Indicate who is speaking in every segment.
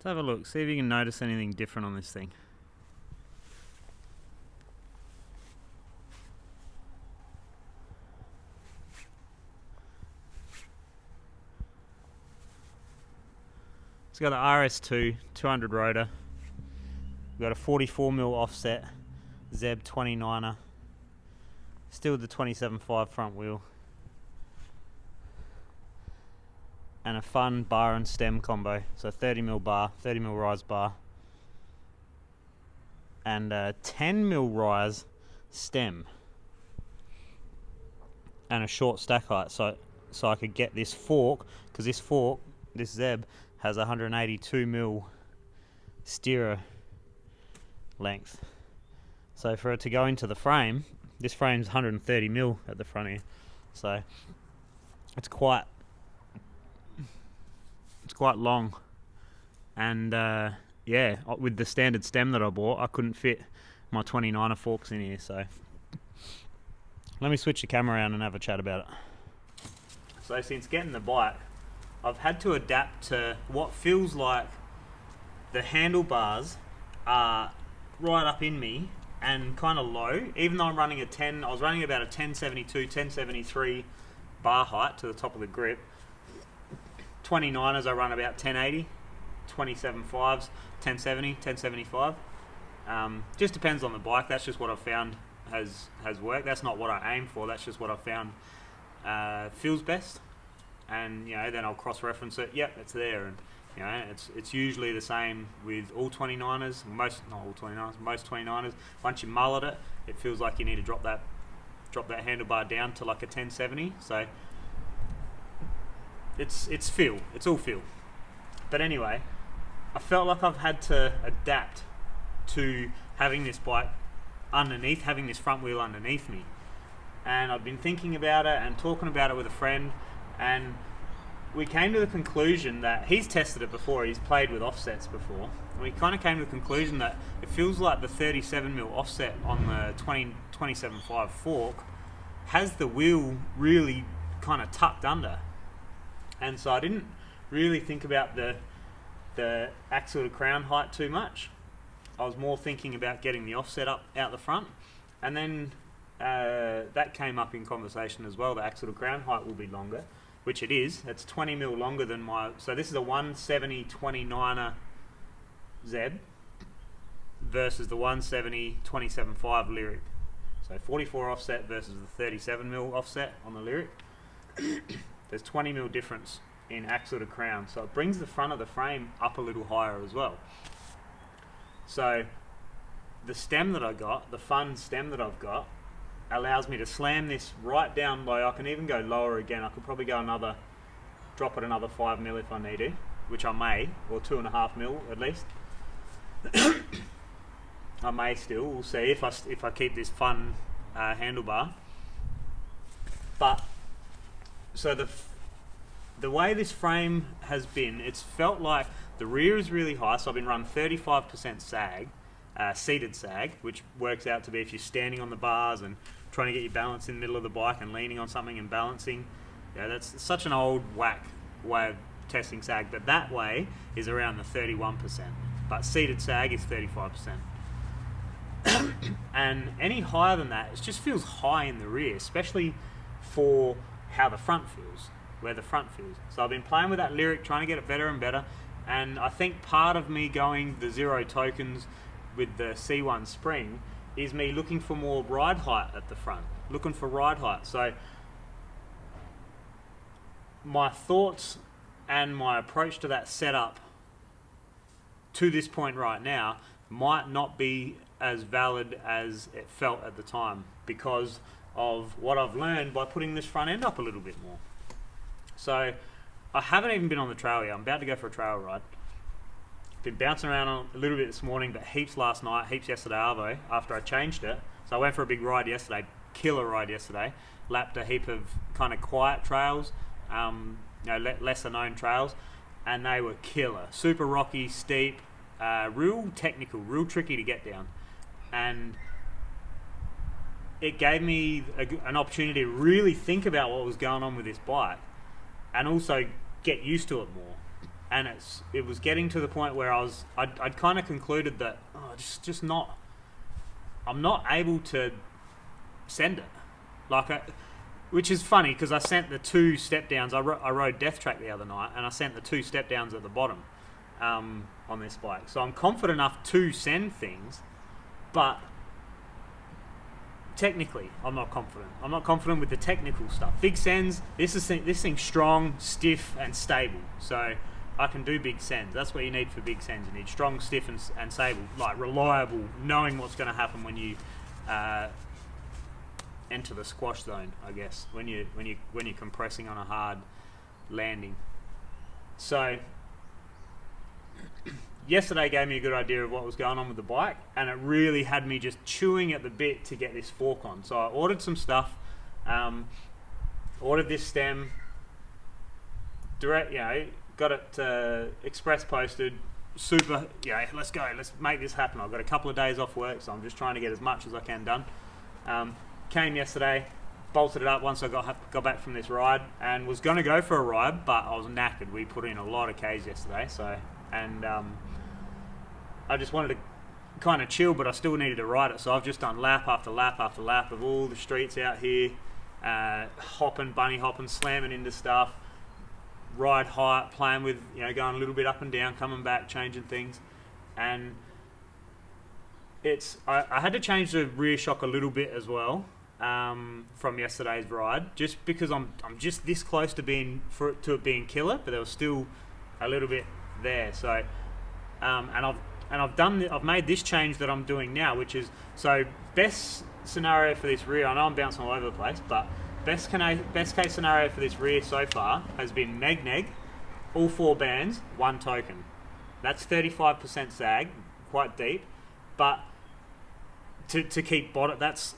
Speaker 1: Let's have a look, see if you can notice anything different on this thing. It's got an RS2 200 rotor. We've got a 44mm offset Zeb 29er. Still the 27.5 front wheel. And a fun bar and stem combo. So 30mm bar, 30mm rise bar. And a 10mm rise stem. And a short stack height. So I could get this fork, because this Zeb, has 182mm steerer length. So for it to go into the frame, this frame's 130mm at the front here. So it's quite long. And yeah, with the standard stem that I bought, I couldn't fit my 29er forks in here. So let me switch the camera around and have a chat about it. So since getting the bike, I've had to adapt to what feels like the handlebars are right up in me and kind of low. Even though I'm running I was running about a 1072, 1073 bar height to the top of the grip. 29ers I run about 1080, 27.5s 1070, 1075. Just depends on the bike. That's just what I've found has worked. That's not what I aim for. That's just what I found feels best. And then I'll cross-reference it. Yep, it's there. And it's usually the same with all 29ers. Most 29ers. Once you mullet it, it feels like you need to drop that handlebar down to like a 1070. So it's feel. It's all feel. But anyway, I felt like I've had to adapt to having this bike underneath, having this front wheel underneath me. And I've been thinking about it and talking about it with a friend. And we came to the conclusion that he's tested it before, he's played with offsets before, and we kind of came to the conclusion that it feels like the 37mm offset on the 27.5 fork has the wheel really kind of tucked under. And so I didn't really think about the axle to crown height too much. I was more thinking about getting the offset up out the front, and then that came up in conversation as well. The axle to crown height will be longer, which it is. It's 20mm longer than so this is a 170 29er Zeb versus the 170 27.5 Lyric. So 44 offset versus the 37mm offset on the Lyric. There's 20mm difference in axle to crown, so it brings the front of the frame up a little higher as well. So the stem that I got, the fun stem that I've got, allows me to slam this right down low. I can even go lower again. I could probably go drop it another 5mm if I need to, which I may, or 2.5mm at least. I may still. We'll see if I keep this fun handlebar. But so the way this frame has been, it's felt like the rear is really high. So I've been running 35% sag, seated sag, which works out to be if you're standing on the bars and trying to get your balance in the middle of the bike and leaning on something and balancing. Yeah, that's such an old whack way of testing sag, but that way is around the 31%. But seated sag is 35%. And any higher than that, it just feels high in the rear, especially for how the front feels, where the front feels. So I've been playing with that Lyric, trying to get it better and better. And I think part of me going the 0 tokens with the C1 spring is me looking for more ride height at the front, looking for ride height. So my thoughts and my approach to that setup to this point right now might not be as valid as it felt at the time because of what I've learned by putting this front end up a little bit more. So I haven't even been on the trail yet. I'm about to go for a trail ride. Been bouncing around a little bit this morning, but heaps last night, heaps yesterday arvo after I changed it. So I went for a big ride yesterday, killer ride yesterday. Lapped a heap of kind of quiet trails, lesser known trails, and they were killer. Super rocky, steep, real technical, real tricky to get down. And it gave me an opportunity to really think about what was going on with this bike and also get used to it more. and it was getting to the point where I'd kind of concluded that I'm not able to send it, which is funny because I sent the 2 step downs. I rode Death Track the other night, and I sent the 2 step downs at the bottom on this bike. So I'm confident enough to send things, but technically I'm not confident. I'm not confident with the technical stuff. Big sends. This thing's strong, stiff, and stable. So I can do big sends. That's what you need for big sends. You need strong, stiff, and stable, like reliable, knowing what's going to happen when you enter the squash zone. I guess when you're compressing on a hard landing. So yesterday gave me a good idea of what was going on with the bike, and it really had me just chewing at the bit to get this fork on. So I ordered some stuff, ordered this stem, direct, got it express posted, super, let's go, let's make this happen. I've got a couple of days off work, so I'm just trying to get as much as I can done. Came yesterday, bolted it up once I got back from this ride, and was going to go for a ride, but I was knackered. We put in a lot of Ks yesterday, and I just wanted to kind of chill, but I still needed to ride it. So I've just done lap after lap after lap of all the streets out here, bunny hopping, slamming into stuff, ride height, playing with, going a little bit up and down, coming back, changing things. And I had to change the rear shock a little bit as well from yesterday's ride, just because I'm just this close to it being killer, but there was still a little bit there. So I've made this change that I'm doing now, which is, so best scenario for this rear, I know I'm bouncing all over the place, but best case scenario for this rear so far has been neg, all 4 bands, 1 token. That's 35% sag, quite deep, but to keep bottom, that's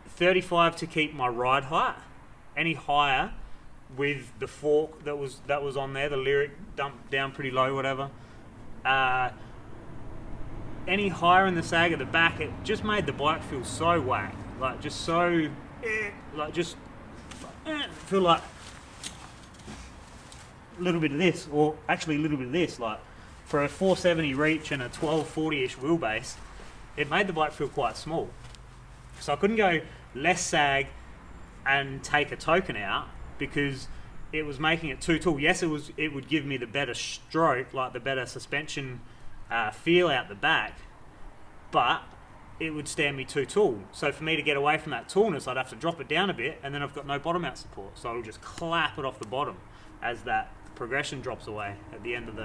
Speaker 1: 35 to keep my ride height. Any higher with the fork that was on there, the lyric dumped down pretty low, whatever. Any higher in the sag at the back, it just made the bike feel so whack, feel like a little bit of this, or actually a little bit of this, like for a 470 reach and a 1240-ish wheelbase, it made the bike feel quite small. So I couldn't go less sag and take a token out because it was making it too tall. Yes, it would give me the better stroke, like the better suspension feel out the back, but it would stand me too tall. So for me to get away from that tallness, I'd have to drop it down a bit, and then I've got no bottom out support. So I'll just clap it off the bottom as that progression drops away at the end of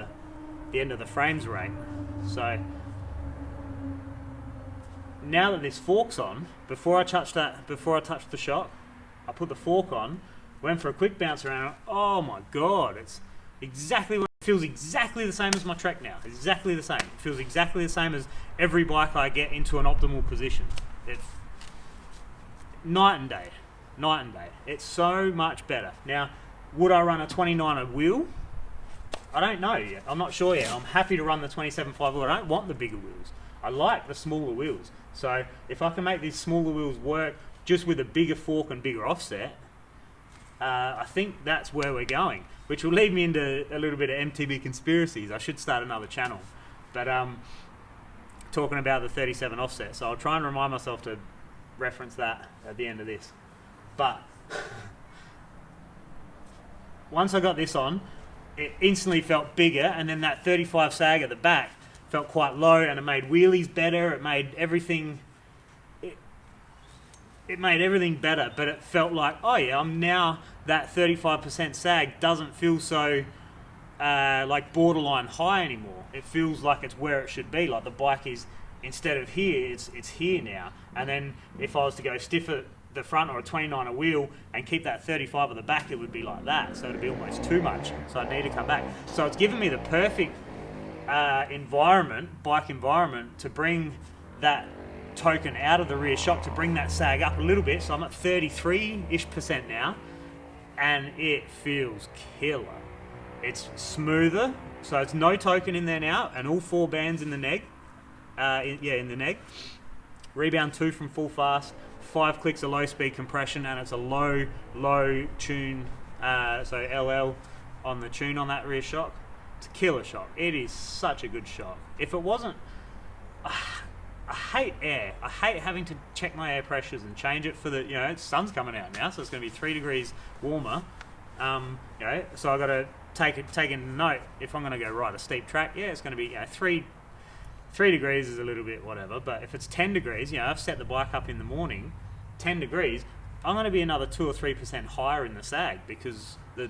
Speaker 1: the frames rate. So now that this fork's on, before I touched the shock, I put the fork on, went for a quick bounce around, and oh my god, it feels exactly the same as my Trek now. Exactly the same. It feels exactly the same as every bike I get into an optimal position. It's night and day. Night and day. It's so much better. Now, would I run a 29er wheel? I don't know yet. I'm not sure yet. I'm happy to run the 27.5 wheel. I don't want the bigger wheels. I like the smaller wheels. So if I can make these smaller wheels work just with a bigger fork and bigger offset, I think that's where we're going, which will lead me into a little bit of MTB conspiracies. I should start another channel, but talking about the 37 offset. So I'll try and remind myself to reference that at the end of this. But once I got this on, it instantly felt bigger, and then that 35 sag at the back felt quite low, and it made wheelies better. It made everything. It made everything better, but it felt like, oh yeah, I'm now that 35% sag doesn't feel so like borderline high anymore. It feels like it's where it should be. Like the bike is, instead of here, it's here now. And then if I was to go stiff at the front or a 29er wheel and keep that 35 at the back, it would be like that. So it'd be almost too much. So I'd need to come back. So it's given me the perfect bike environment to bring that token out of the rear shock, to bring that sag up a little bit. So I'm at 33-ish% now, and it feels killer. It's smoother, so it's no token in there now, and all 4 bands in the neg. In the neg. Rebound 2 from full fast, 5 clicks of low speed compression, and it's a low tune, so LL on the tune on that rear shock. It's a killer shock. It is such a good shock. If it wasn't, I hate air. I hate having to check my air pressures and change it for the, the sun's coming out now, so it's going to be 3 degrees warmer. So I got to take in note if I'm going to go ride a steep track. Yeah, it's going to be 3 degrees is a little bit whatever, but if it's 10 degrees, I've set the bike up in the morning, 10 degrees, I'm going to be another 2 or 3% higher in the sag because the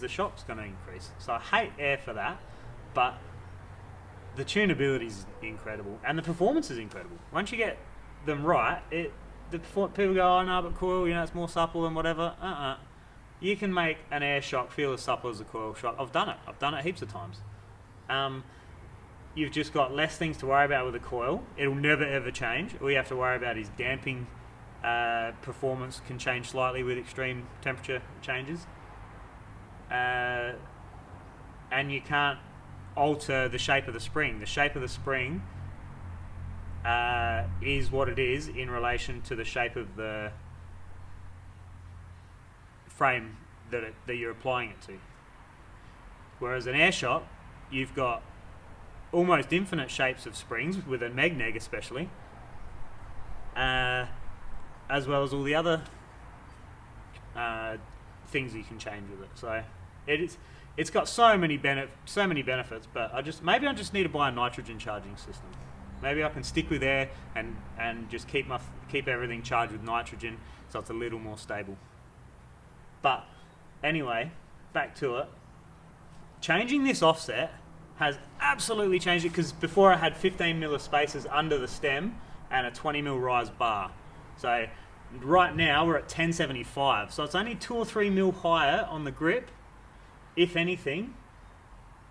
Speaker 1: shock's going to increase. So I hate air for that, but the tunability is incredible and the performance is incredible. Once you get them right, people go, oh no, but coil, it's more supple and whatever. You can make an air shock feel as supple as a coil shock. I've done it heaps of times. You've just got less things to worry about with a coil. It'll never ever change. All you have to worry about is damping. Performance can change slightly with extreme temperature changes, and you can't alter the shape of the spring. The shape of the spring is what it is in relation to the shape of the frame that you're applying it to. Whereas an air shock, you've got almost infinite shapes of springs, with a meg especially, as well as all the other things you can change with it. So it's got so many benefits, but I just need to buy a nitrogen charging system. Maybe I can stick with air and just keep everything charged with nitrogen, so it's a little more stable. But anyway, back to it. Changing this offset has absolutely changed it, because before I had 15 mil of spacers under the stem and a 20 mil rise bar. So right now we're at 1075, so it's only 2 or 3 mil higher on the grip, if anything,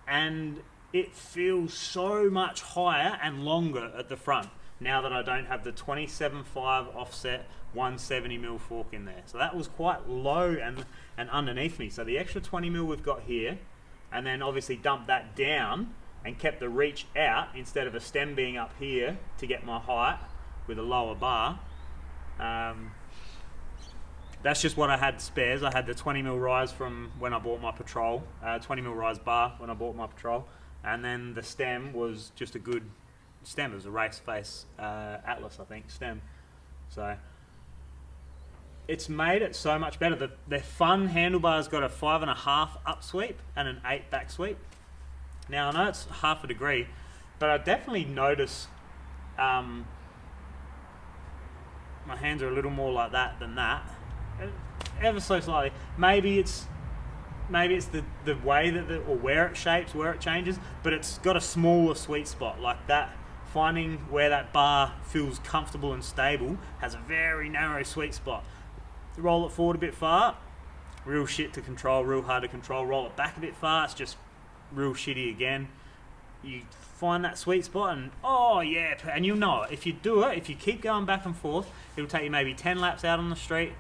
Speaker 1: and it feels so much higher and longer at the front now that I don't have the 27.5 offset 170 mil fork in there. So that was quite low and underneath me. So the extra 20 mil we've got here, and then obviously dumped that down and kept the reach out instead of a stem being up here to get my height with a lower bar. That's just what I had spares. I had the 20 mil rise from when I bought my Patrol, 20 mil rise bar when I bought my Patrol, and then the stem was just a good stem. It was a race face Atlas, I think, stem. So it's made it so much better. The fun handlebar's got a 5.5 up sweep and an 8 back sweep. Now I know it's half a degree, but I definitely notice my hands are a little more like that than that, ever so slightly. Maybe it's the way that or where it shapes, where it changes, but it's got a smaller sweet spot like that. Finding where that bar feels comfortable and stable has a very narrow sweet spot. Roll it forward a bit far, real shit to control, real hard to control. Roll it back a bit far, it's just real shitty again. You find that sweet spot and oh yeah, and you'll know it. If you do it, if you keep going back and forth, it'll take you maybe 10 laps out on the street.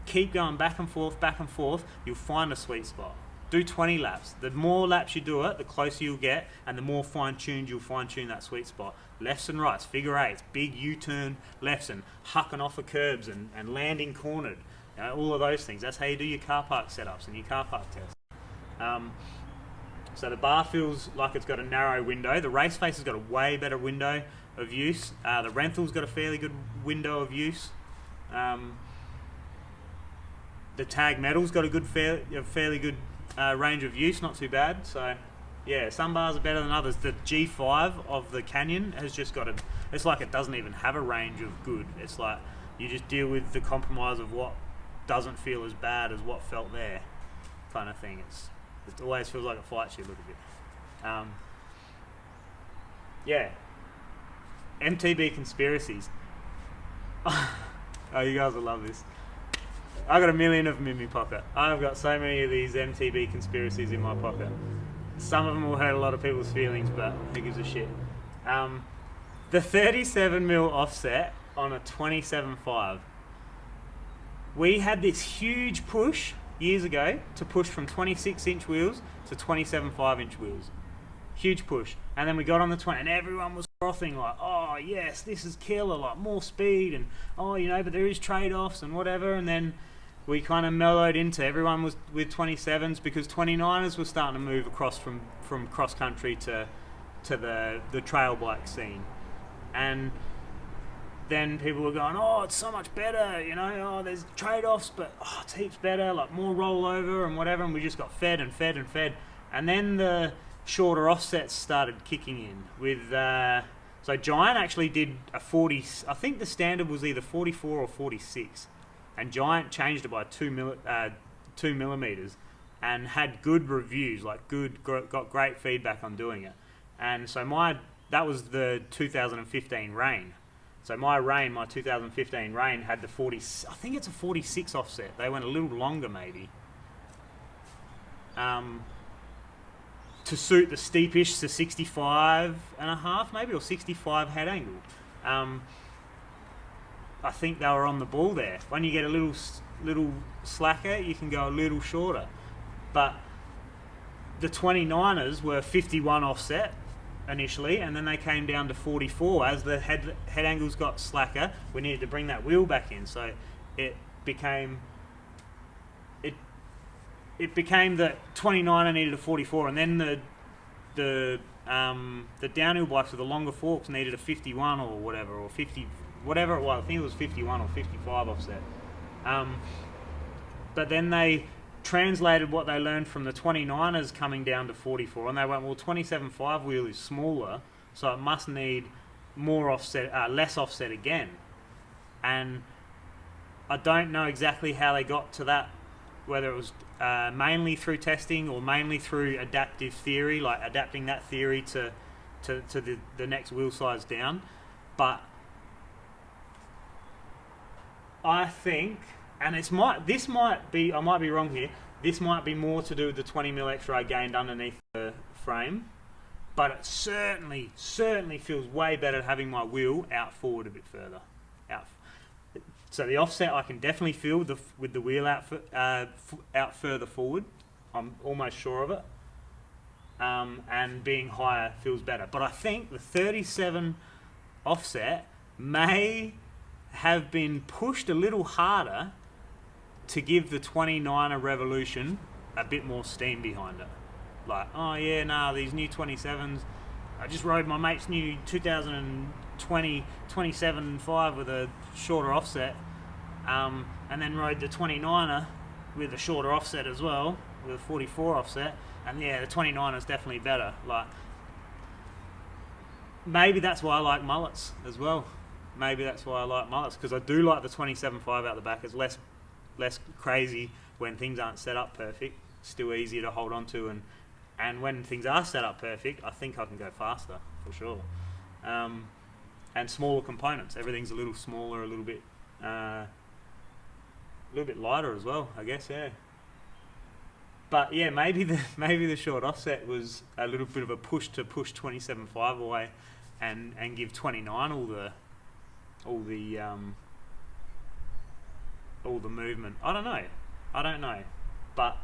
Speaker 1: Keep going back and forth, you'll find a sweet spot. Do 20 laps. The more laps you do it, the closer you'll get, and the more fine-tuned you'll fine-tune that sweet spot. Lefts and rights, figure eights, big U-turn lefts and hucking off of curbs and landing cornered. All of those things. That's how you do your car park setups and your car park tests. So the bar feels like it's got a narrow window. The race face has got a way better window of use. The Renthal's got a fairly good window of use. The Tag Metal's got a fairly good range of use, not too bad. So yeah, some bars are better than others. The G5 of the Canyon has just got it's like it doesn't even have a range of good. It's like you just deal with the compromise of what doesn't feel as bad as what felt there, kind of thing. It always feels like it fights you a little bit. Yeah. MTB conspiracies. Oh, you guys will love this. I got a million of them in my pocket. I've got so many of these MTB conspiracies in my pocket. Some of them will hurt a lot of people's feelings, but who gives a shit? The 37mm offset on a 27.5. We had this huge push years ago to push from 26-inch wheels to 27.5-inch wheels. Huge push. And then we got on the 20, and everyone was frothing like, oh yes, this is killer, like more speed, and oh, but there is trade-offs and whatever. And then we kind of mellowed into everyone was with 27s because 29ers were starting to move across from cross country to the trail bike scene, and then people were going, oh, it's so much better, you know, oh, there's trade-offs, but oh, it's heaps better, like more rollover and whatever, and we just got fed and fed and fed. And then the shorter offsets started kicking in with, so Giant actually did a 40, I think the standard was either 44 or 46, and Giant changed it by 2 millimeters and had good reviews, like got great feedback on doing it. And so that was the 2015 Rain. So my 2015 Rain had the 40, I think it's a 46 offset. They went a little longer maybe. To suit the steepish to 65 and a half maybe, or 65 head angle. I think they were on the ball there. When you get a little slacker, you can go a little shorter. But the 29ers were 51 offset initially, and then they came down to 44 as the head angles got slacker. We needed to bring that wheel back in, so it became that 29er needed a 44, and then the downhill bikes with the longer forks needed a 51 or whatever, or 50, whatever it was. I think it was 51 or 55 offset. But then they translated what they learned from the 29ers coming down to 44, and they went, well, 27.5 wheel is smaller, so it must need more offset, less offset again. And I don't know exactly how they got to that, whether it was mainly through testing or mainly through adaptive theory, like adapting that theory to the next wheel size down. But I think, and this might be, I might be wrong here, this might be more to do with the 20 mil extra I gained underneath the frame, but it certainly feels way better having my wheel out forward a bit further. So the offset I can definitely feel with the wheel out further forward. I'm almost sure of it. And being higher feels better. But I think the 37 offset may have been pushed a little harder to give the 29er Revolution a bit more steam behind it. Like, oh yeah, nah, these new 27s. I just rode my mate's new 2020 27.5 with a shorter offset, and then rode the 29er with a shorter offset as well, with a 44 offset, and yeah, the 29er is definitely better. Like, maybe that's why I like mullets as well. Maybe that's why I like mullets, because I do like the 27.5 out the back. It's less crazy when things aren't set up perfect. Still easier to hold on to, and when things are set up perfect, I think I can go faster for sure. And smaller components. Everything's a little smaller, a little bit lighter as well, I guess. Yeah. But yeah, maybe the short offset was a little bit of a push to push 27.5 away, and give 29 all the movement. I don't know, but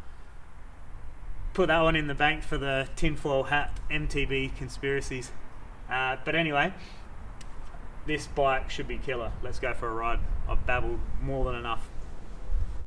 Speaker 1: put that one in the bank for the tinfoil hat MTB conspiracies. But anyway, this bike should be killer. Let's go for a ride. I've babbled more than enough.